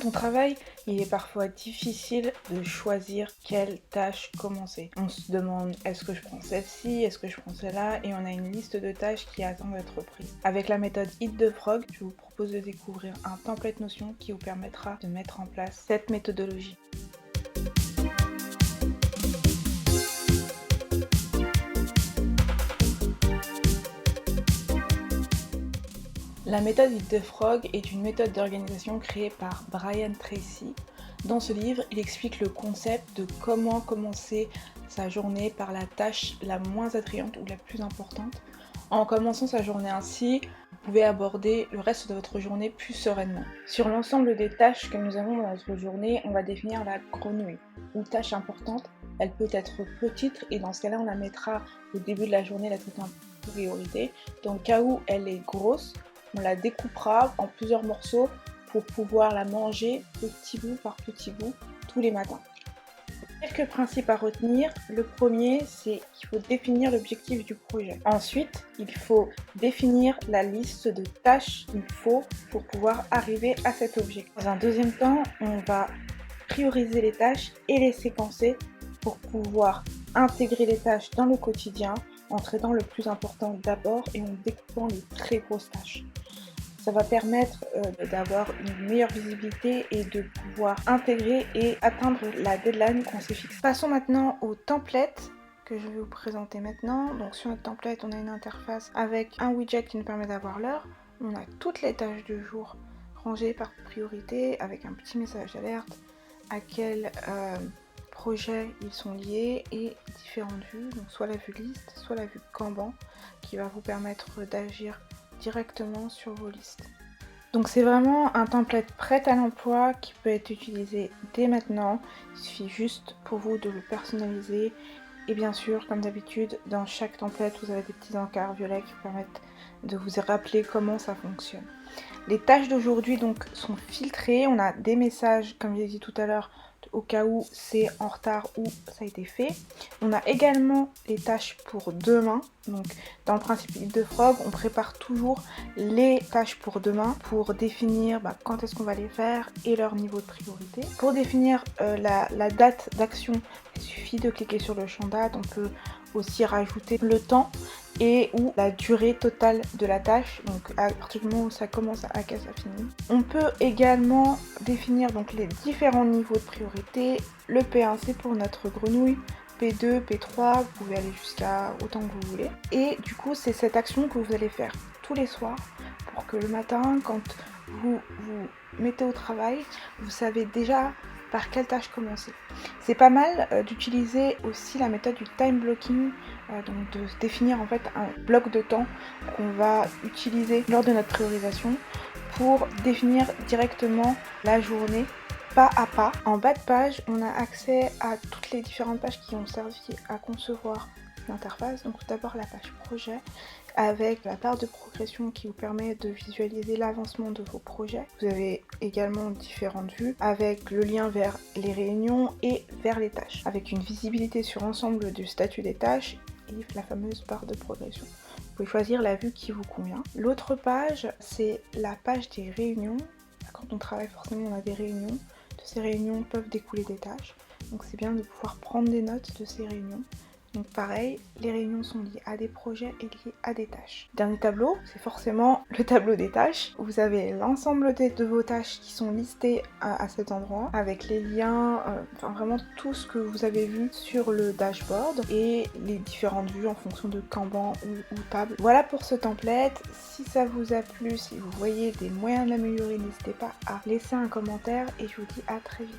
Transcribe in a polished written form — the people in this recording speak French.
Quand on travaille, il est parfois difficile de choisir quelle tâche commencer. On se demande, est-ce que je prends celle-ci, est-ce que je prends celle-là, et on a une liste de tâches qui attendent d'être prises. Avec la méthode Eat the Frog, je vous propose de découvrir un template Notion qui vous permettra de mettre en place cette méthodologie. La méthode Eat the Frog est une méthode d'organisation créée par Brian Tracy. Dans ce livre, il explique le concept de comment commencer sa journée par la tâche la moins attrayante ou la plus importante. En commençant sa journée ainsi, vous pouvez aborder le reste de votre journée plus sereinement. Sur l'ensemble des tâches que nous avons dans notre journée, on va définir la grenouille. Une tâche importante, elle peut être petite et dans ce cas-là, on la mettra au début de la journée, la traiter en priorité. Dans le cas où elle est grosse, on la découpera en plusieurs morceaux pour pouvoir la manger petit bout par petit bout tous les matins. Quelques principes à retenir. Le premier, c'est qu'il faut définir l'objectif du projet. Ensuite, il faut définir la liste de tâches qu'il faut pour pouvoir arriver à cet objectif. Dans un deuxième temps, on va prioriser les tâches et les séquencer pour pouvoir intégrer les tâches dans le quotidien en traitant le plus important d'abord et en découpant les très grosses tâches. Ça va permettre d'avoir une meilleure visibilité et de pouvoir intégrer et atteindre la deadline qu'on s'est fixée. Passons maintenant au template que je vais vous présenter maintenant. Donc sur notre template, on a une interface avec un widget qui nous permet d'avoir l'heure. On a toutes les tâches du jour rangées par priorité avec un petit message d'alerte, à quel projet ils sont liés et différentes vues, donc soit la vue liste, soit la vue Kanban, qui va vous permettre d'agir directement sur vos listes. Donc c'est vraiment un template prêt à l'emploi qui peut être utilisé dès maintenant. Il suffit juste pour vous de le personnaliser. Et bien sûr, comme d'habitude, dans chaque template, vous avez des petits encarts violets qui vous permettent de vous rappeler comment ça fonctionne. Les tâches d'aujourd'hui donc sont filtrées. On a des messages, comme j'ai dit tout à l'heure, au cas où c'est en retard ou ça a été fait. On a également les tâches pour demain. Donc dans le principe Eat the Frog, on prépare toujours les tâches pour demain pour définir quand est-ce qu'on va les faire et leur niveau de priorité. Pour définir la date d'action, il suffit de cliquer sur le champ date. On peut aussi rajouter le temps et ou la durée totale de la tâche, donc à partir du moment où ça commence à quel ça finit. On peut également définir donc les différents niveaux de priorité. Le P1 c'est pour notre grenouille, P2, P3, vous pouvez aller jusqu'à autant que vous voulez. Et du coup c'est cette action que vous allez faire tous les soirs pour que le matin, quand vous vous mettez au travail, vous savez déjà par quelle tâche commencer. C'est pas mal d'utiliser aussi la méthode du time blocking, donc de définir en fait un bloc de temps qu'on va utiliser lors de notre priorisation pour définir directement la journée pas à pas. En bas de page, on a accès à toutes les différentes pages qui ont servi à concevoir l'interface. Donc tout d'abord la page projet avec la barre de progression qui vous permet de visualiser l'avancement de vos projets. Vous avez également différentes vues avec le lien vers les réunions et vers les tâches, avec une visibilité sur l'ensemble du statut des tâches et la fameuse barre de progression. Vous pouvez choisir la vue qui vous convient. L'autre page, c'est la page des réunions. Quand on travaille, forcément, on a des réunions. De ces réunions peuvent découler des tâches. Donc c'est bien de pouvoir prendre des notes de ces réunions. Donc pareil, les réunions sont liées à des projets et liées à des tâches. Dernier tableau, c'est forcément le tableau des tâches. Vous avez l'ensemble de vos tâches qui sont listées à cet endroit, avec les liens, enfin vraiment tout ce que vous avez vu sur le dashboard et les différentes vues en fonction de Kanban ou table. Voilà pour ce template. Si ça vous a plu, si vous voyez des moyens de l'améliorer, n'hésitez pas à laisser un commentaire et je vous dis à très vite.